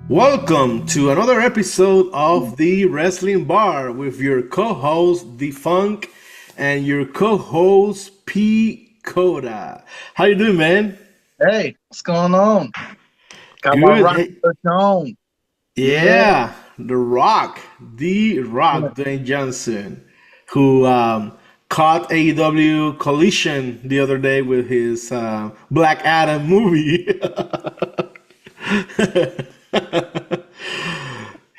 Welcome to another episode of the Wrestling Bar with your co-host The Funk and your co-host P Coda. How you doing, man? Hey, what's going on? Got my Good. rock Hey, on. Yeah. yeah, The Rock, Dwayne Johnson, who caught AEW Collision the other day with his Black Adam movie.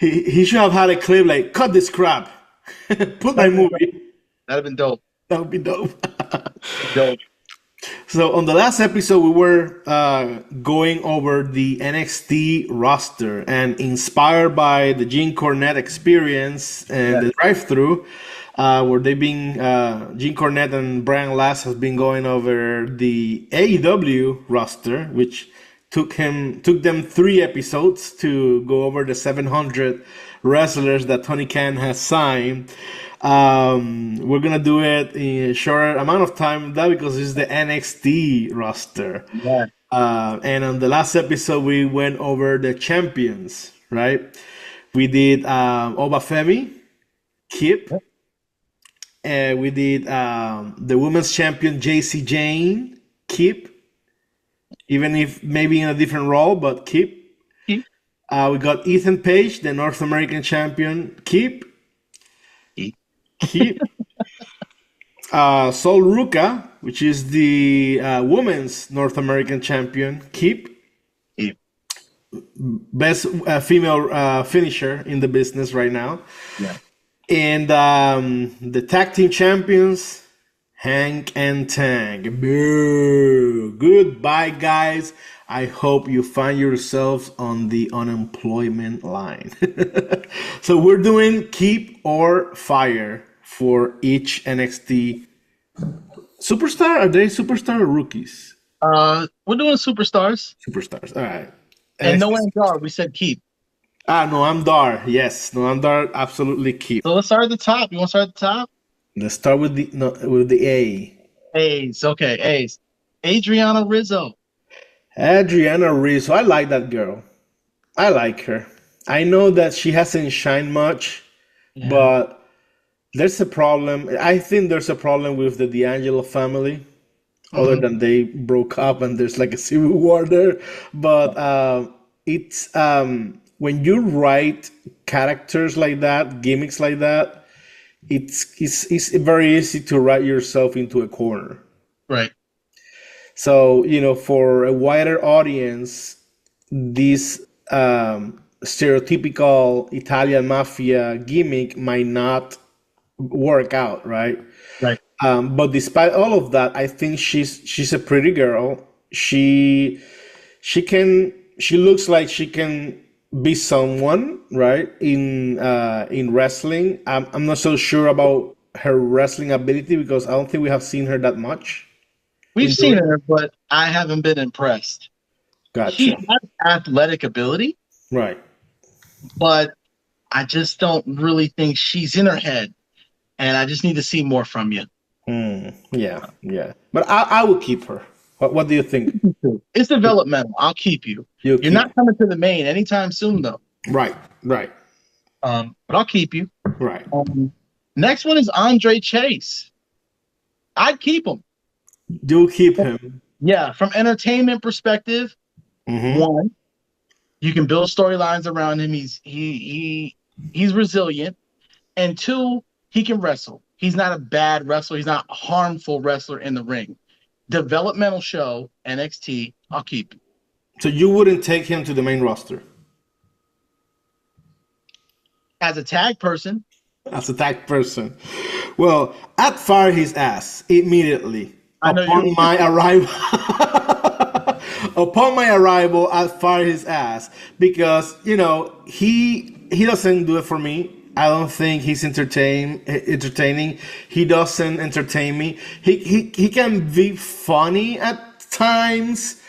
He should have had a clip like, cut this crap, put my That'd been dope. movie. That'd have been dope. That would be dope. Dope. So on the last episode, we were going over the NXT roster, and inspired by the Jim Cornette experience and Yeah. the drive-through, where they've been Jim Cornette and Brian Last has been going over the AEW roster, which took them 3 episodes to go over the 700 wrestlers that Tony Khan has signed. We're gonna do it in a short amount of time that because it's the NXT roster. Yeah. And on the last episode we went over the champions, right? We did Obafemi, Kip, and we did the women's champion JC Jane, Kip, even if maybe in a different role, but Kip. Keep. We got Ethan Page, the North American champion, Kip. Keep. Kip. Sol Ruka, which is the women's North American champion, Kip. Keep. Best female finisher in the business right now. Yeah. And the tag team champions, Hank and Tank. Boo. Goodbye, guys. I hope you find yourselves on the unemployment line. So we're doing keep or fire for each NXT superstar. Are they superstar or rookies? We're doing superstars. Superstars. All right. And no NXT. NR, we said keep. Noam Dar. Yes, Noam Dar. Absolutely keep. So let's start at the top. You want to start at the top? Let's start with the A. A's. Okay, A's. Adriana Rizzo. Adriana Rizzo. I like that girl. I like her. I know that she hasn't shined much, Yeah. but there's a problem. I think there's a problem with the D'Angelo family, other than they broke up and there's like a civil war there. But it's when you write characters like that, gimmicks like that, it's very easy to write yourself into a corner. Right. So, for a wider audience, this stereotypical Italian mafia gimmick might not work out, right? Right. But despite all of that, I think she's a pretty girl. She looks like she can be someone, right? In wrestling. I'm not so sure about her wrestling ability because I don't think we have seen her that much. We've seen her, but I haven't been impressed. She Gotcha. has athletic ability, Right. but I just don't really think she's in her head. And I just need to see more from you. Yeah. But I will keep her. What do you think? It's developmental. I'll keep you. You'll You're keep. not coming to the main anytime soon, though. Right. But I'll keep you. Right. Next one is Andre Chase. I'd keep him. You'll keep him. Yeah, from entertainment perspective, one, you can build storylines around him. He's resilient, and two, he can wrestle. He's not a bad wrestler. He's not a harmful wrestler in the ring. Developmental show NXT. I'll keep him. So you wouldn't take him to the main roster As a tag person, as a tag person. Well, I'd fire his ass immediately I know upon you. my arrival. Upon my arrival, I'd fire his ass because he doesn't do it for me. I don't think he's entertaining. He doesn't entertain me. He can be funny at times,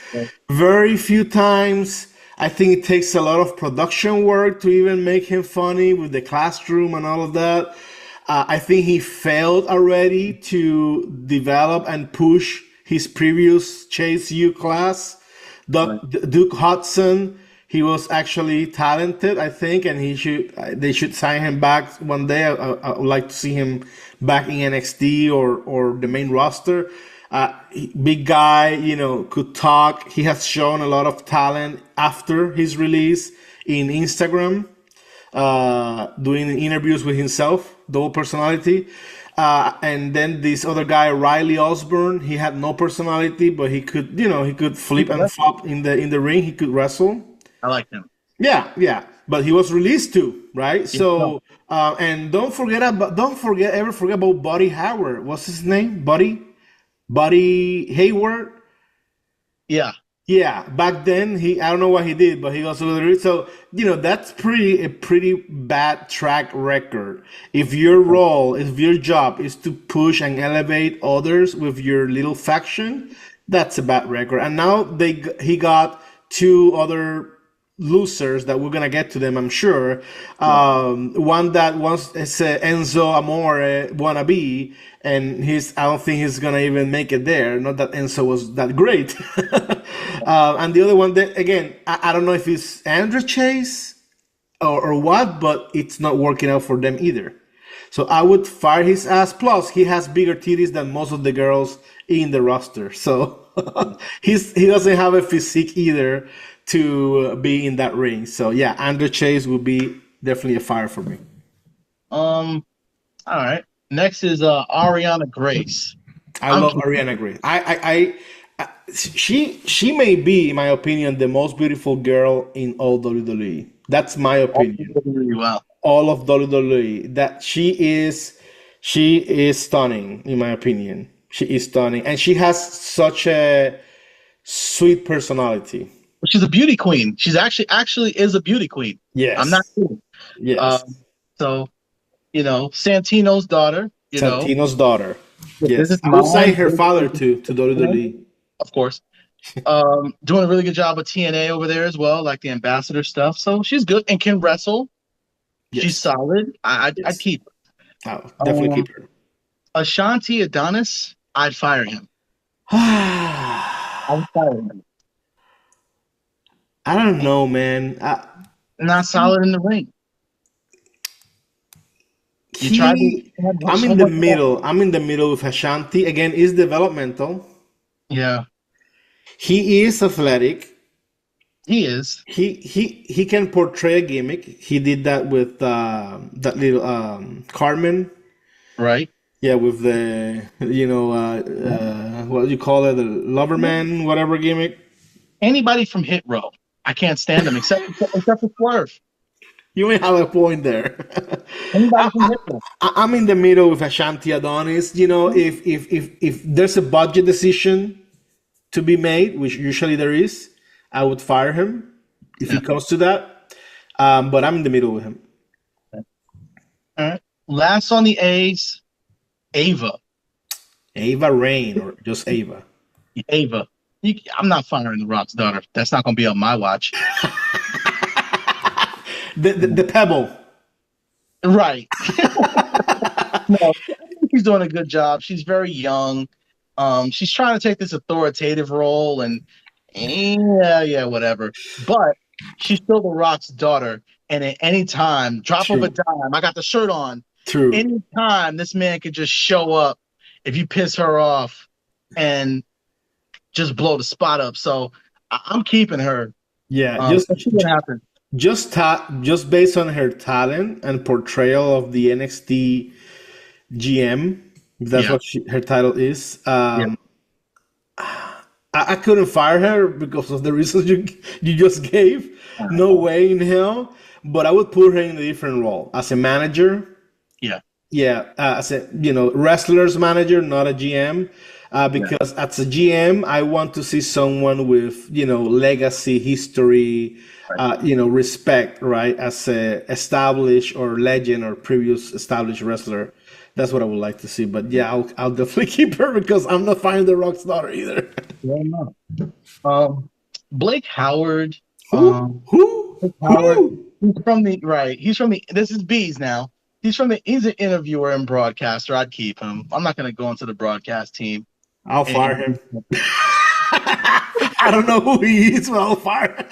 very few times. I think it takes a lot of production work to even make him funny with the classroom and all of that. I think he failed already to develop and push his previous Chase U class. Duke Hudson, He was actually talented, I think, and they should sign him back one day. I would like to see him back in NXT or the main roster. Big guy, could talk. He has shown a lot of talent after his release in Instagram, doing interviews with himself, double personality. And then this other guy, Riley Osborne, he had no personality, but he could flip and flop in the ring. He could wrestle. I like him. Yeah, yeah. But he was released too, right? Yeah, no. So, and don't forget about Buddy Howard. What's his name? Buddy Hayward. Yeah. Yeah, back then I don't know what he did, but he also so that's a pretty bad track record. If your job is to push and elevate others with your little faction, that's a bad record. And now he got two other losers that we're gonna get to them, I'm sure. One that wants is Enzo Amore wannabe, and I don't think he's gonna even make it there. Not that Enzo was that great. And the other one, that again, I don't know if it's Andrew Chase or what, but it's not working out for them either. So I would fire his ass. Plus, he has bigger titties than most of the girls in the roster. So he doesn't have a physique either to be in that ring. So yeah, Andrew Chase would be definitely a fire for me. All right. Next is Ariana Grace. I love Ariana Grace. She may be, in my opinion, the most beautiful girl in all WWE. That's my opinion. Well, All of WWE. That she is stunning, in my opinion. She is stunning, and she has such a sweet personality. she's a beauty queen. She's actually is a beauty queen. Yes. I'm not kidding. Yes. So, Santino's daughter. Santino's daughter. This Yes. is I would say mom. her father to WWE. Of course. Doing a really good job with TNA over there as well, like the ambassador stuff. So she's good and can wrestle. Yes. She's solid. I'd Yes. keep her. Oh, definitely keep her. Ashanti Adonis, I'd fire him. I'd fire him. I don't know, man. Not solid in the ring. I'm in the middle. I'm in the middle with Ashanti. Again, is developmental. Yeah, He is athletic. he is. He can portray a gimmick. He did that with that little Carmen. Right. Yeah, with the what do you call it, the Loverman, whatever gimmick. Anybody from Hit Row, I can't stand them except for Swerve. You may have a point there. Anybody from Hit Row. I'm in the middle with Ashanti Adonis. If there's a budget decision to be made, which usually there is, I would fire him if it comes to that. But I'm in the middle with him. All right. Last on the A's, Ava. Ava Rain, or just Ava. Ava. I'm not firing The Rock's daughter. That's not going to be on my watch. The Pebble. Right. No, I think she's doing a good job. She's very young. She's trying to take this authoritative role, and yeah, whatever. But she's still The Rock's daughter, and at any time, drop of a dime, I got the shirt on. True. Anytime this man could just show up if you piss her off and just blow the spot up. So I'm keeping her. Yeah, just based on her talent and portrayal of the NXT GM, if that's what her title is. I couldn't fire her because of the reasons you just gave. No way in hell. But I would put her in a different role as a manager. Yeah, as a wrestler's manager, not a GM. Because as a GM, I want to see someone with legacy, history, respect, right? As a established or legend or previous established wrestler. That's what I would like to see. But yeah, I'll definitely keep her because I'm not firing The Rock's daughter either. Blake Howard. Who? Blake Howard. He's from the. This is Bees now. He's an interviewer and broadcaster. I'd keep him. I'm not going to go into the broadcast team. I'll fire him. I don't know who he is, but I'll fire him.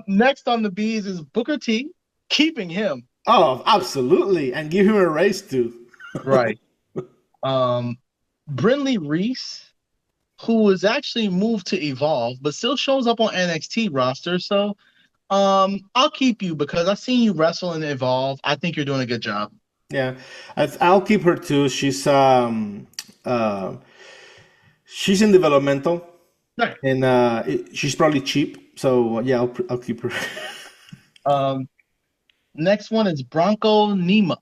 Next on the B's is Booker T. Keeping him. Oh, absolutely, and give him a raise too. Right. Brinley Reese, who is actually moved to Evolve, but still shows up on NXT roster. So I'll keep you because I've seen you wrestle and Evolve. I think you're doing a good job. Yeah, I'll keep her too. Uh, she's in developmental, Right. and she's probably cheap. So yeah, I'll keep her. Next one is Bronco Nima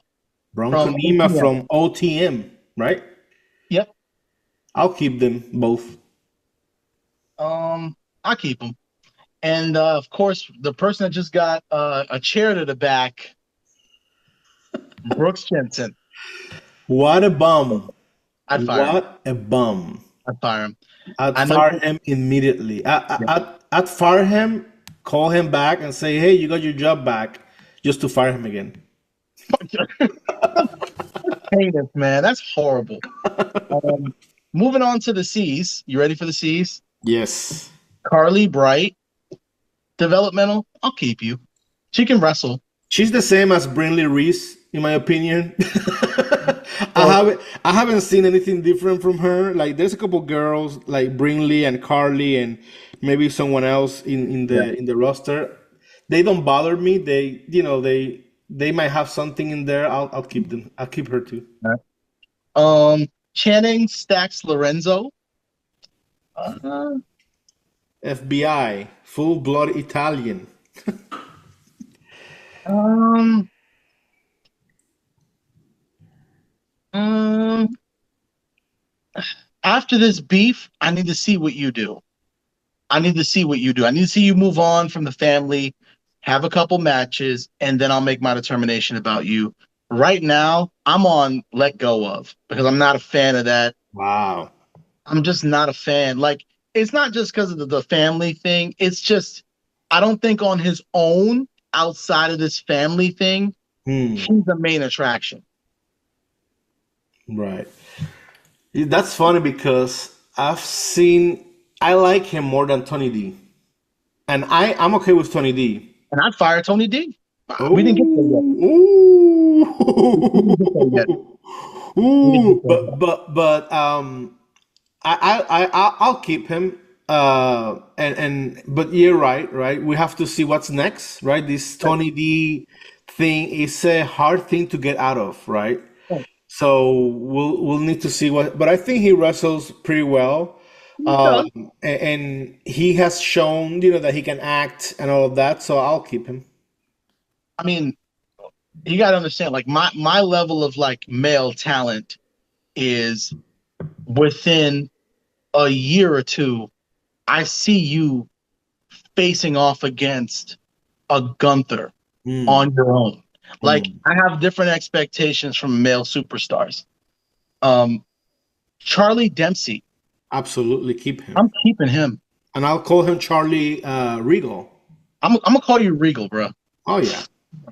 Bronco from Nima OTM. from OTM, right? Yep. I'll keep them both. I'll keep him. And of course, the person that just got a chair to the back, Brooks Jensen. What a bum! I'd fire him. What a bum! I'd fire him. I'd fire him immediately. I'd fire him, call him back, and say, "Hey, you got your job back," just to fire him again. Heinous, man. That's horrible. Moving on to the C's. You ready for the C's? Yes. Carly Bright, developmental. I'll keep you. She can wrestle. She's the same as Brinley Reese, in my opinion. I haven't seen anything different from her. Like there's a couple girls like Brinley and Carly and maybe someone else in the roster. They don't bother me. They might have something in there. I'll keep them. I'll keep her too. Channing Stacks Lorenzo. FBI, full blood Italian. After this beef, I need to see what you do. I need to see you move on from the family, have a couple matches, and then I'll make my determination about you. Right now, I'm on let go of because I'm not a fan of that. Wow. I'm just not a fan. Like, it's not just because of the family thing. It's just, I don't think on his own, outside of this family thing, he's the main attraction. Right. That's funny because I like him more than Tony D. And I'm okay with Tony D. And I'd fire Tony D. Ooh. We didn't get there yet. Ooh. But I'll keep him. But you're right. We have to see what's next, right? This Tony D thing is a hard thing to get out of, right? So we'll need to see what. But I think he wrestles pretty well, and he has shown that he can act and all of that. So I'll keep him. I mean, you got to understand, like my level of like male talent is within a year or two. I see you facing off against a Gunther on your own. Like I have different expectations from male superstars. Charlie Dempsey. Absolutely keep him. I'm keeping him. And I'll call him Charlie Regal. I'm gonna call you Regal, bro. Oh yeah.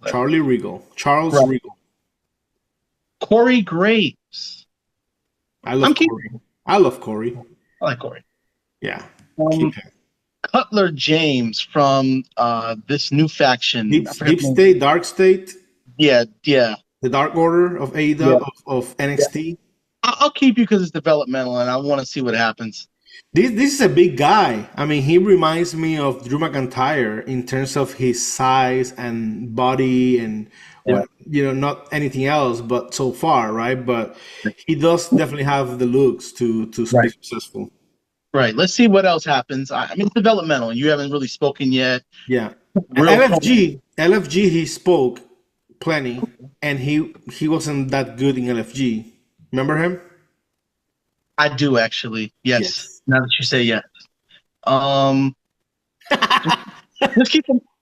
Charlie Regal. Charles Regal. Corey Graves. I love Corey. I love Corey. I like Corey. Yeah. Keep him. Cutler James from this new faction. Deep State, Dark State. Yeah. The Dark Order of AEW of NXT. I'll keep you because it's developmental, and I want to see what happens. This is a big guy. I mean, he reminds me of Drew McIntyre in terms of his size and body and not anything else, but so far, right? But he does definitely have the looks to be successful. Right. Let's see what else happens. I mean, it's developmental. You haven't really spoken yet. Yeah. LFG, he spoke plenty, and he wasn't that good in LFG. Remember him? I do actually. Yes. Now that you say yes.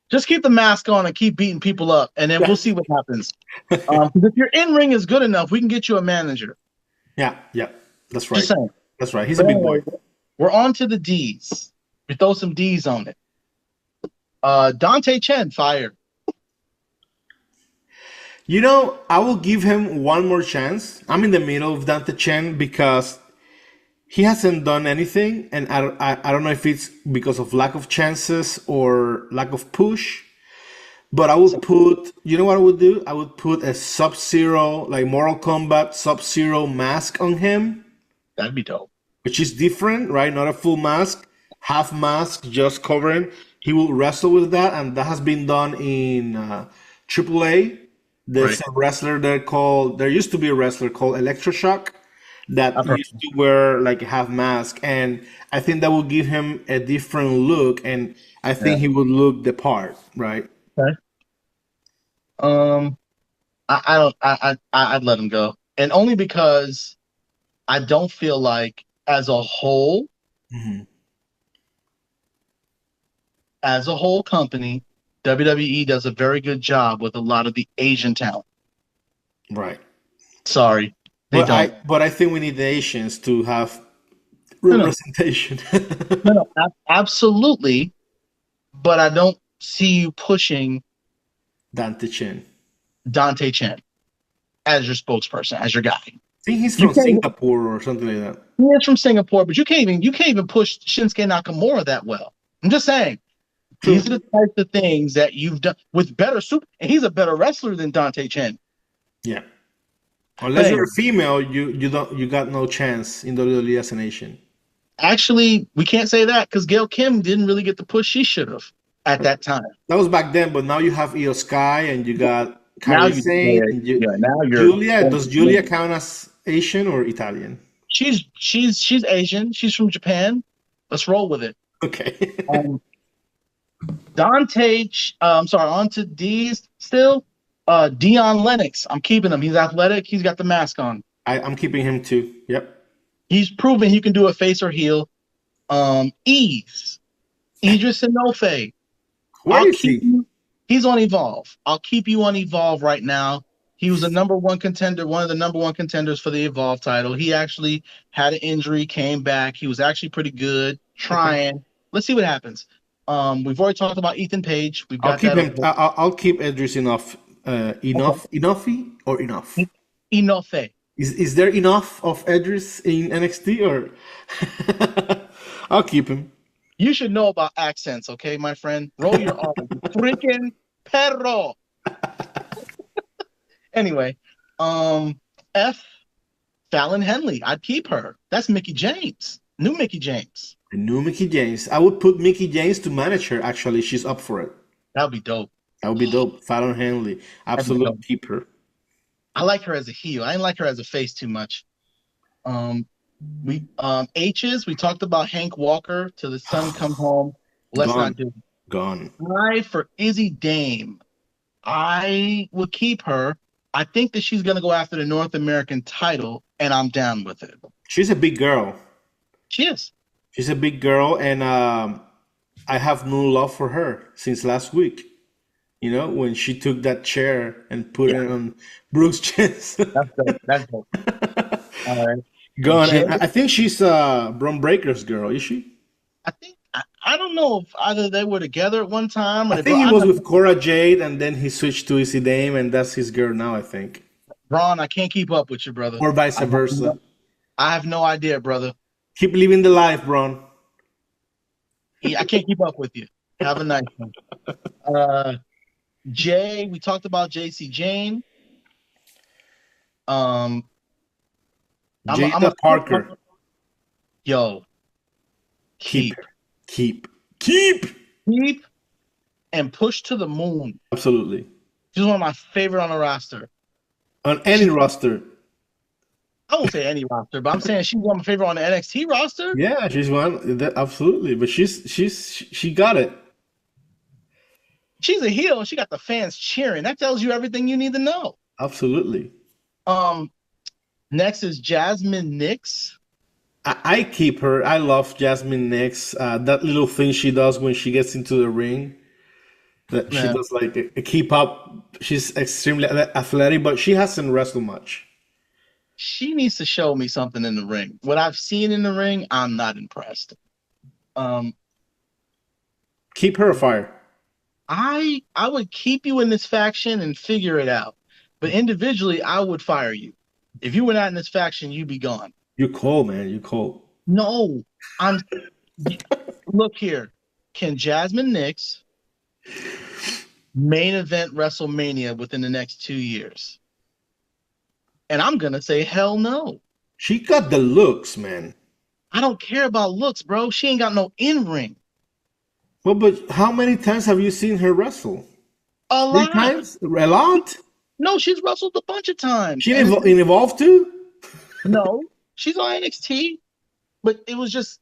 Just keep the mask on and keep beating people up, and then we'll see what happens. If your in-ring is good enough, we can get you a manager. Yeah. That's right. Just saying. That's right. He's a big boy. We're on to the D's. We throw some D's on it. Dante Chen fired. I will give him one more chance. I'm in the middle of Dante Chen because he hasn't done anything, and I don't know if it's because of lack of chances or lack of push. But I would So put, you know what I would do? I would put a Sub-Zero, like Mortal Kombat Sub-Zero mask on him, that'd be dope. which is different, right? Not a full mask, half mask, just covering. He will wrestle with that, and that has been done in AAA. Right. There's a wrestler there called, there used to be a wrestler called Electroshock that I've heard. used to wear like a half mask, and I think that would give him a different look, and I Yeah. think he would look the part, right? Okay. Um, I don't. I'd let him go, and only because I don't feel like, Hmm. as a whole company, WWE does a very good job with a lot of the Asian talent. Right. Sorry, they don't. But I think we need the Asians to have No, no, representation. no, no. Absolutely, but I don't see you pushing Dante Chen. Dante Chen as your spokesperson, as your guy. I think he's You from can't. Singapore or something like that. He is from Singapore, but you can't even push Shinsuke Nakamura that well. I'm just saying. These True. are the types of things that you've done with better super, and he's a better wrestler than Dante Chen. Yeah. But Unless you're anyway, a female, you got no chance in WWE as a nation. actually, we can't say that because Gail Kim didn't really get the push she should have at that time. That was back then, but now you have Io Sky and you got Now Kairi you, Sane yeah, and you yeah, now you're. Julia. Does Julia count as Asian or Italian? She's Asian. She's from Japan. Let's roll with it. Okay. Um, Dante, I'm sorry, on to D's still. Dion Lennox. I'm keeping him. He's athletic. He's got the mask on. I'm keeping him too. Yep. He's proven he can do a face or heel. Ease. Idris Enofe. Where I'll is keep he? you. He's on Evolve. I'll keep you on Evolve right now. He was a number one contender, one of the number one contenders for the Evolve title. He actually had an injury, came back. He was actually pretty good, Okay. trying. Let's see what happens. We've already talked about Ethan Page. We've I'll got keep that him. over. I'll keep Edris enough. Okay. Enoughy or enough? Enofe. Is there enough of Edris in NXT or? I'll keep him. You should know about accents, okay, my friend? Roll your R. You freaking perro. Anyway, F. Fallon Henley. I'd keep her. That's Mickey James. New Mickey James. The new Mickey James. I would put Mickey James to manage her. Actually, she's up for it. That'd be dope. That would be dope. Fallon Henley, That'd be dope. absolute keeper. I like her as a heel. I didn't like her as a face too much. Um, we H's. We talked about Hank Walker till the sun come home. Let's not Gone, do it. gone. Try for Izzy Dame. I would keep her. I think that she's gonna go after the North American title, and I'm down with it. She's a big girl. She is. She's a big girl, and I have no love for her since last week. You know, when she took that chair and put Yeah, it on Brooks' chest. that's dope. That's dope. All right. Gone. Jay, And I think she's Bron Breaker's girl, is she? I don't know if either they were together at one time or I they think broke. he was with Cora Jade and then he switched to Izzy Dame and that's his girl now, I think. Ron, I can't keep up with you, brother. Or vice I have versa. no, I have no idea, brother. Keep living the life, Bron. I can't keep up with you. Have a nice one. Uh, Jay, we talked about JC Jane. Um, I'm Jada a Parker. yo Keep, keep, keep, keep. keep, and push to the moon. Absolutely. She's one of my favorite on the roster. On any She's roster. I won't say any roster, but I'm saying she's one of my favorite on the NXT roster. Yeah, she's one. Absolutely. But she got it. She's a heel. She got the fans cheering. That tells you everything you need to know. Absolutely. Um, next is Jasmine Nix. I keep her. I love Jasmine Nix. That little thing she does when she gets into the ring. That she Yeah. does like a keep up. She's extremely athletic, but she hasn't wrestled much. She needs to show me something in the ring. What I've seen in the ring, I'm not impressed. Um, Keep her afire. I would keep you in this faction and figure it out. But individually, I would fire you. If you were not in this faction, you'd be gone. You cold, man. You cold. No, I'm. Look here. Can Jasmine Nix main event WrestleMania within the next 2 years? And I'm gonna say hell no. She got the looks, man. I don't care about looks, bro. She ain't got no in ring. Well, but how many times have you seen her wrestle? A Three lot. times? A lot? No, she's wrestled a bunch of times. She And in Evolve too? no, she's on NXT, but it was just,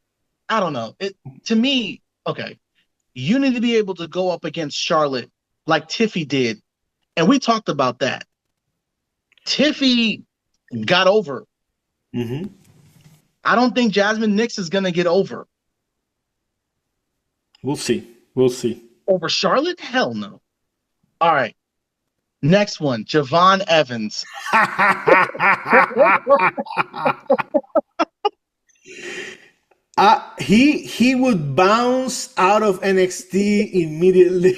I don't know. It to me, okay, you need to be able to go up against Charlotte like Tiffy did, and we talked about that. Tiffy got over. Mm-hmm. I don't think Jasmine Nix is gonna get over. We'll see. We'll see. Over Charlotte? Hell no. All right. Next one, Javon Evans. He would bounce out of NXT immediately.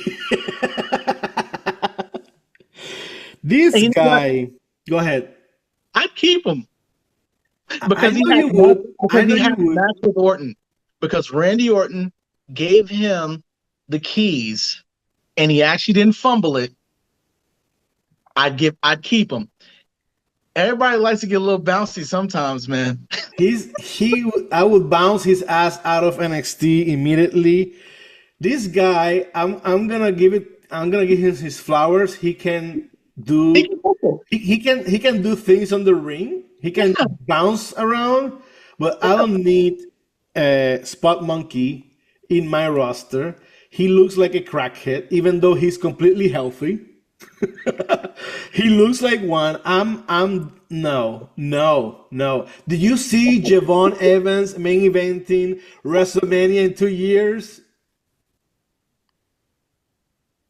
This And you know what? guy, go ahead. I'd keep him I because he know had you would. I know he had you a would. match with Orton because Randy Orton gave him the keys and he actually didn't fumble it. I'd keep him. Everybody likes to get a little bouncy sometimes, man. I would bounce his ass out of NXT immediately. This guy, I'm gonna give him his flowers. He can do He can fumble. he can do things on the ring. He can bounce around, but I don't need a spot monkey in my roster. He looks like a crackhead, even though he's completely healthy. He looks like one. No. Did you see Javon Evans main eventing WrestleMania in 2 years?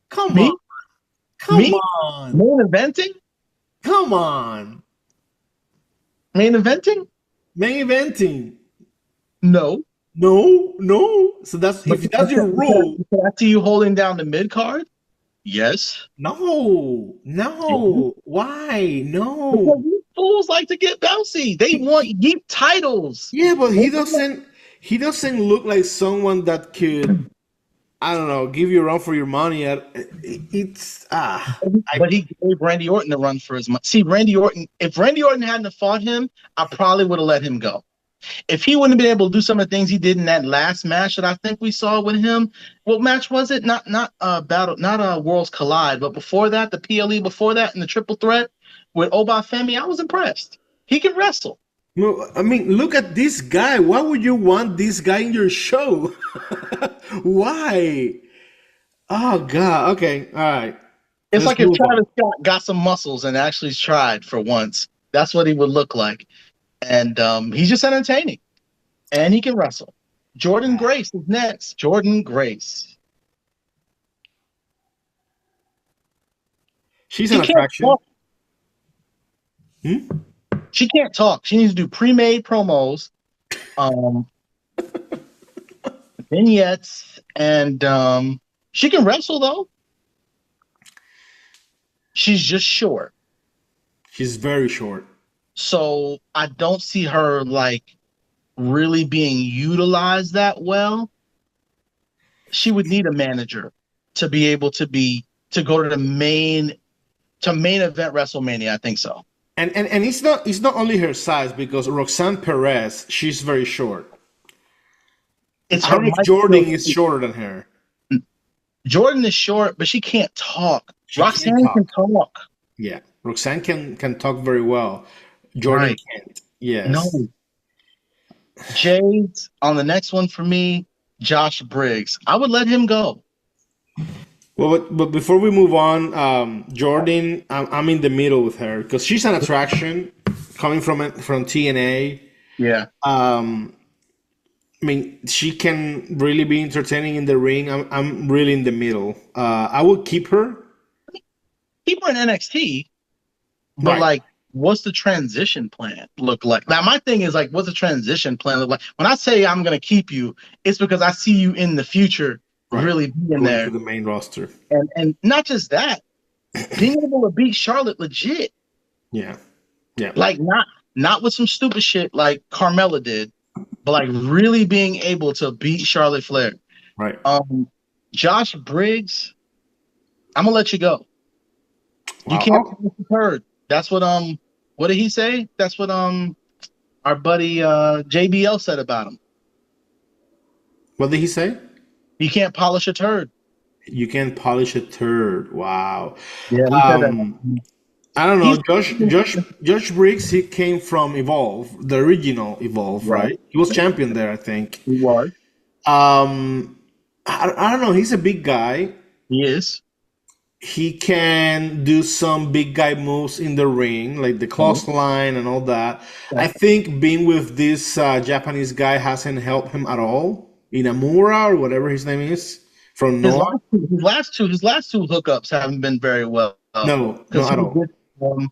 Come Me? on. Come Me? on. Main eventing? Come on. Main eventing? Main eventing. No. No. So if that's your rule. Can I see you holding down the mid card? Yes. No. Why? Because No. these fools like to get bouncy. They want yeet titles. Yeah, but he doesn't look like someone that could, I don't know, give you a run for your money. But he gave Randy Orton a run for his money. See, if Randy Orton hadn't have fought him, I probably would have let him go. If he wouldn't have been able to do some of the things he did in that last match that I think we saw with him, what match was it? Not Worlds Collide, but before that, the PLE before that, and the triple threat with Obafemi, I was impressed. He can wrestle. No, I mean, look at this guy. Why would you want this guy in your show? Why? Oh God. Okay. All right. It's Let's like if move on. Travis Scott got some muscles and actually tried for once. That's what he would look like. And he's just entertaining. And he can wrestle. Jordan Grace is next. Jordan Grace. She's She an can't attraction. talk. Hmm? She can't talk. She needs to do pre-made promos, vignettes, and she can wrestle though. She's just short. She's very short. So I don't see her like really being utilized that well. She would need a manager to be able to go to the main event WrestleMania. I think so. And it's not only her size, because Roxanne Perez, she's very short. It's I her don't know if mic Jordan skills. is shorter than her. Jordan is short, but she can't talk. She can't Roxanne talk. can talk. Yeah, Roxanne can talk very well. Jordan Right. can't. Yes. No. Jade on the next one for me, Josh Briggs. I would let him go. Well, but before we move on, Jordan, I'm in the middle with her because she's an attraction coming from TNA. Yeah. I mean, she can really be entertaining in the ring. I'm really in the middle. I will keep her. Keep her in NXT, but Right. like, what's the transition plan look like? Now, my thing is like, what's the transition plan look like? When I say I'm going to keep you, it's because I see you in the future Right. really being Going there. to the main roster. And not just that, being able to beat Charlotte legit. Yeah. Like not with some stupid shit like Carmella did, but like really being able to beat Charlotte Flair. Right. Josh Briggs, I'm gonna let you go. You Wow. can't Oh, polish a turd. That's what did he say? That's what our buddy JBL said about him. what did he say? You can't polish a turd. You can polish a turd. Wow. Yeah, he said Um, that. I don't know. He's Josh Briggs. He came from Evolve, the original Evolve, right. right? He was champion there, I think. He was. I don't know. He's a big guy. He is. He can do some big guy moves in the ring, like the clothesline and all that. I think being with this Japanese guy hasn't helped him at all. Inamura or whatever his name is from His Noah. last two hookups haven't been very well. No, Because not at he was all. with,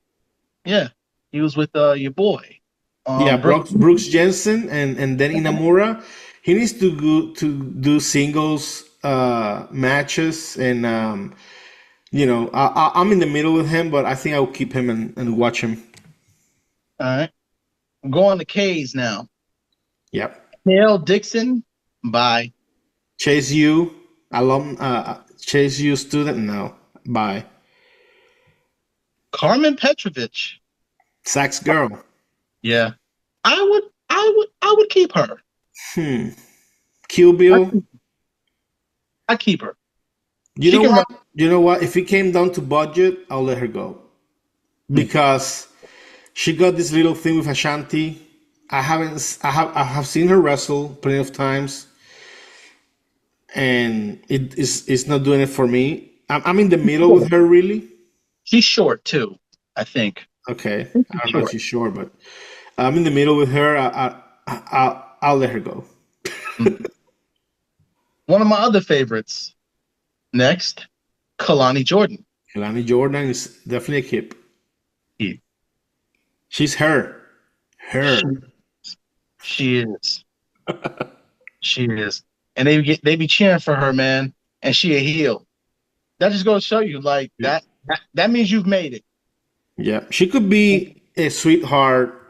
yeah, he was with your boy. Yeah, Brooks. Brooks Jensen and then Inamura. He needs to go to do singles matches and I'm in the middle with him, but I think I will keep him and watch him. All right. I'm going to K's now. Yep. Hale Dixon. Bye. Chase U Chase U student. No, bye. Carmen Petrovich. Sax girl. Yeah. I would keep her. Kill Bill. I keep her. You know what? You know what? If it came down to budget, I'll let her go because she got this little thing with Ashanti. I have seen her wrestle plenty of times, and it's not doing it for me. I'm in the middle with her, really. She's short too, I think. Okay, I don't know if she's short, but I'm in the middle with her. I'll let her go. One of my other favorites. Next, Kalani Jordan. Kalani Jordan is definitely a keep. Yeah. She's her. She is. She is. And they be cheering for her, man. And she a heel. That just goes to show you, like that means you've made it. Yeah, she could be a sweetheart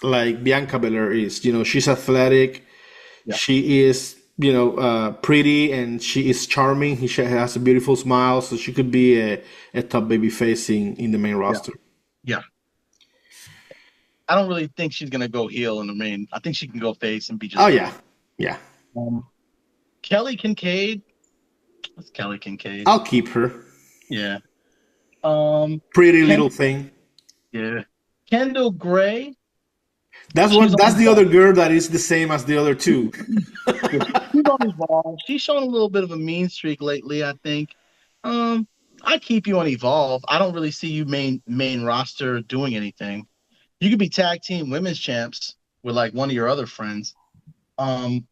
like Bianca Belair is. She's athletic. Yeah. She is, pretty, and she is charming. She has a beautiful smile, so she could be a top baby face in the main roster. Yeah. I don't really think she's gonna go heel in the main. I think she can go face and be just. Oh yeah. Kelly Kincaid. What's Kelly Kincaid? I'll keep her. Yeah. Pretty little thing. Yeah. Kendall Gray. That's the other girl that is the same as the other two. She's shown a little bit of a mean streak lately, I think. I keep you on Evolve. I don't really see you main roster doing anything. You could be tag team women's champs with like one of your other friends. One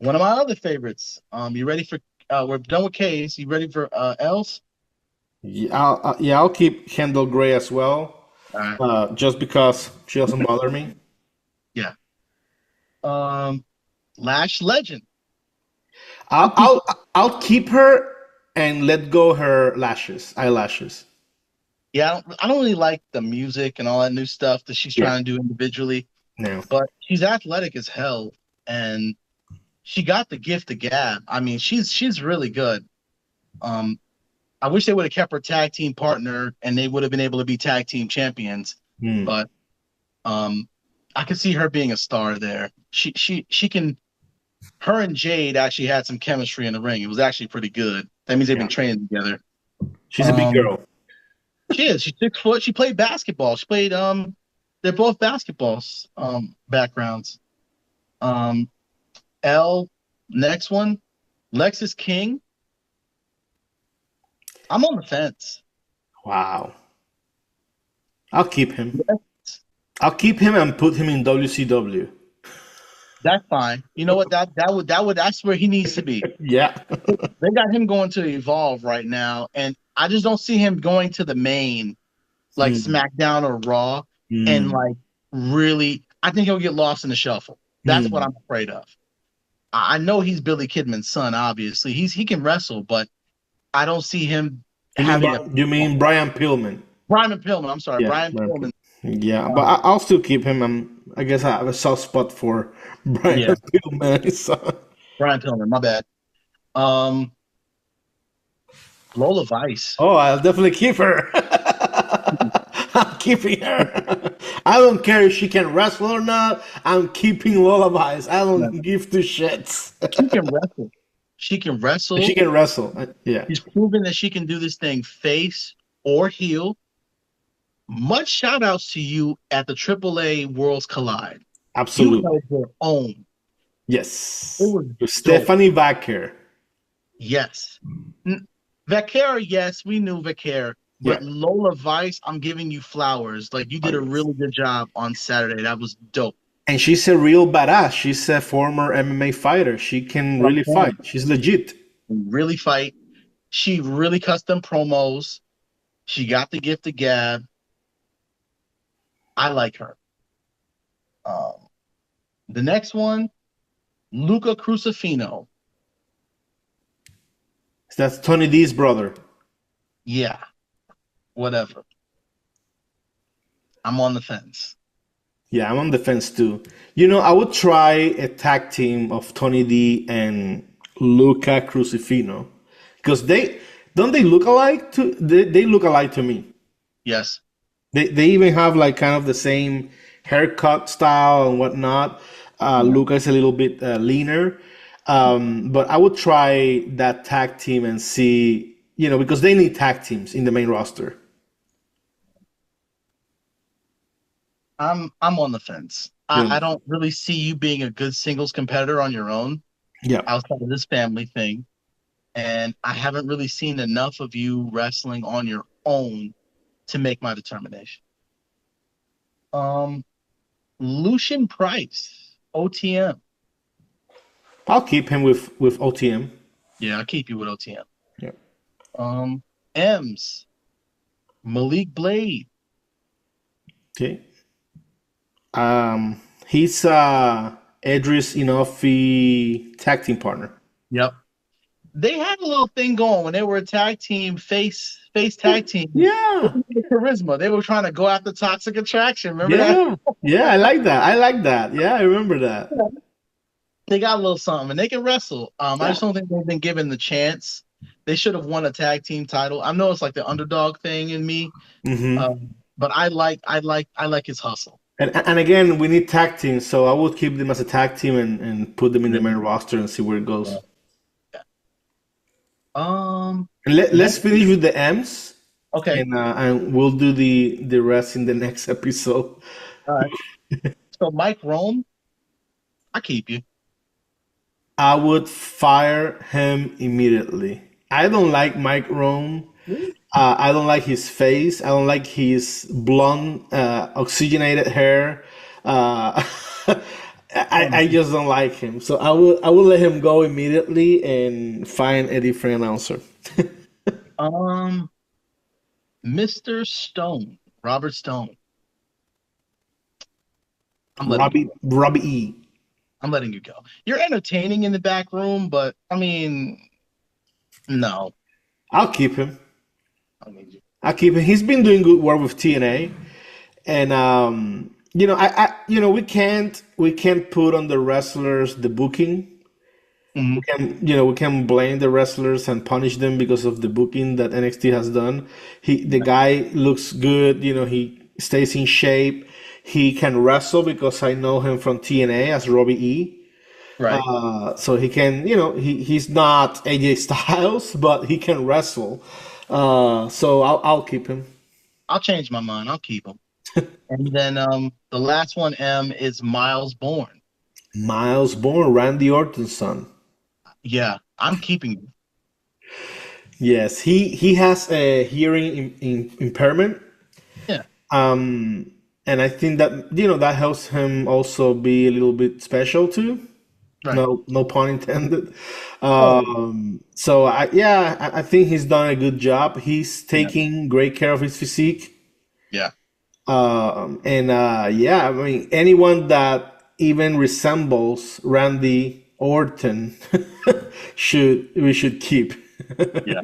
of my other favorites. You ready for? We're done with K's. You ready for L's? Yeah, I'll keep Kendall Gray as well. Right. Just because she doesn't bother me. Yeah. Lash Legend. I'll keep her and let go her eyelashes. Yeah, I don't really like the music and all that new stuff that she's trying to do individually. No. But she's athletic as hell, and she got the gift of gab. I mean, she's really good. I wish they would have kept her tag team partner, and they would have been able to be tag team champions. But I could see her being a star there. She can. Her and Jade actually had some chemistry in the ring. It was actually pretty good. That means they've been training together. She's a big girl. She is. She's 6 foot. She played basketball. She played. They're both basketballs backgrounds. Next one, Lexus King. I'm on the fence. Wow. I'll keep him. I'll keep him and put him in WCW. That's fine. You know what? That's where he needs to be. Yeah. They got him going to Evolve right now, and I just don't see him going to the main, like SmackDown or Raw, and like really. I think he'll get lost in the shuffle. That's what I'm afraid of. I know he's Billy Kidman's son. Obviously, he can wrestle, but I don't see him You mean Brian Pillman? Brian Pillman. I'm sorry, Brian Pillman. Yeah, but I'll still keep him. I guess I have a soft spot for Brian Yeah, Pillman. So. Brian Pillman. My bad. Um, Lola Vice. Oh, I'll definitely keep her. I'm keeping her. I don't care if she can wrestle or not. I'm keeping Lullabies. I don't give two shits. She can wrestle. She can She wrestle. can wrestle. Yeah, She's proven that she can do this thing face or heel. Much shout outs to you at the AAA Worlds Collide. You absolutely. held your own. It Yes. was dope. Stephanie Vaquer. Yes. Vaquer, yes, we knew Vaquer. Yeah. But Lola Vice, I'm giving you flowers. Like you Oh, did a yes. really good job on Saturday. That was dope. And she's a real badass. She's a former MMA fighter. She can What I'm really fight. saying, She's legit. really fight. She really custom promos. She got the gift of gab. I like her. Um, the next one, Luca Crucifino. That's Tony D's brother. Yeah, whatever. I'm on the fence. Yeah, I'm on the fence too. You know, I would try a tag team of Tony D and Luca Crucifino because they don't they look alike to they look alike to me. Yes. They even have like kind of the same haircut style and whatnot. Yeah. Luca is a little bit leaner, but I would try that tag team and see, you know, because they need tag teams in the main roster. I'm on the fence. I don't really see you being a good singles competitor on your own Yeah, outside of this family thing. And I haven't really seen enough of you wrestling on your own to make my determination. Um, Lucian Price, OTM. I'll keep him with OTM. Yeah, I'll keep you with OTM. Yeah. M's, Malik Blade. Okay. He's Edris Inofi tag team partner. Yep. They had a little thing going when they were a tag team, face tag team. Yeah, Charisma. They were trying to go after Toxic Attraction. Remember that? yeah, yeah. I like that. I like that. Yeah, I remember that. They got a little something and they can wrestle. I Yeah. just don't think they've been given the chance. They should have won a tag team title. I know it's like the underdog thing in me, Hmm. but I like his hustle. And again, we need tag teams, so I would keep them as a tag team and put them in the main roster and see where it goes. Yeah. Um. And let's finish with the M's, Okay. and we'll do the rest in the next episode. All right. So Mike Rome, I keep you. I would fire him immediately. I don't like Mike Rome. I don't like his face. I don't like his blonde, oxygenated hair. I just don't like him. So I will let him go immediately and find a different announcer. Mr. Stone, Robert Stone. I'm letting Robbie E. I'm letting you go. You're entertaining in the back room, but I mean, no. I'll keep him. I need you. I'll keep him. He's been doing good work with TNA, and you know, we can't put on the wrestlers the booking. Mhm. We can blame the wrestlers and punish them because of the booking that NXT has done. The guy looks good, he stays in shape. He can wrestle because I know him from TNA as Robbie E. Right. So he can, he's not AJ Styles, but he can wrestle. So I'll keep him. I'll change my mind. I'll keep him. And then the last one, M, is Miles Bourne. Miles Bourne, Randy Orton's son. Yeah, I'm keeping you. Yes, he has a hearing impairment. Yeah. And I think that that helps him also be a little bit special too. Right. No pun intended. So I think he's done a good job. He's taking great care of his physique. Yeah. I mean anyone that even resembles Randy Orton we should keep. Yeah.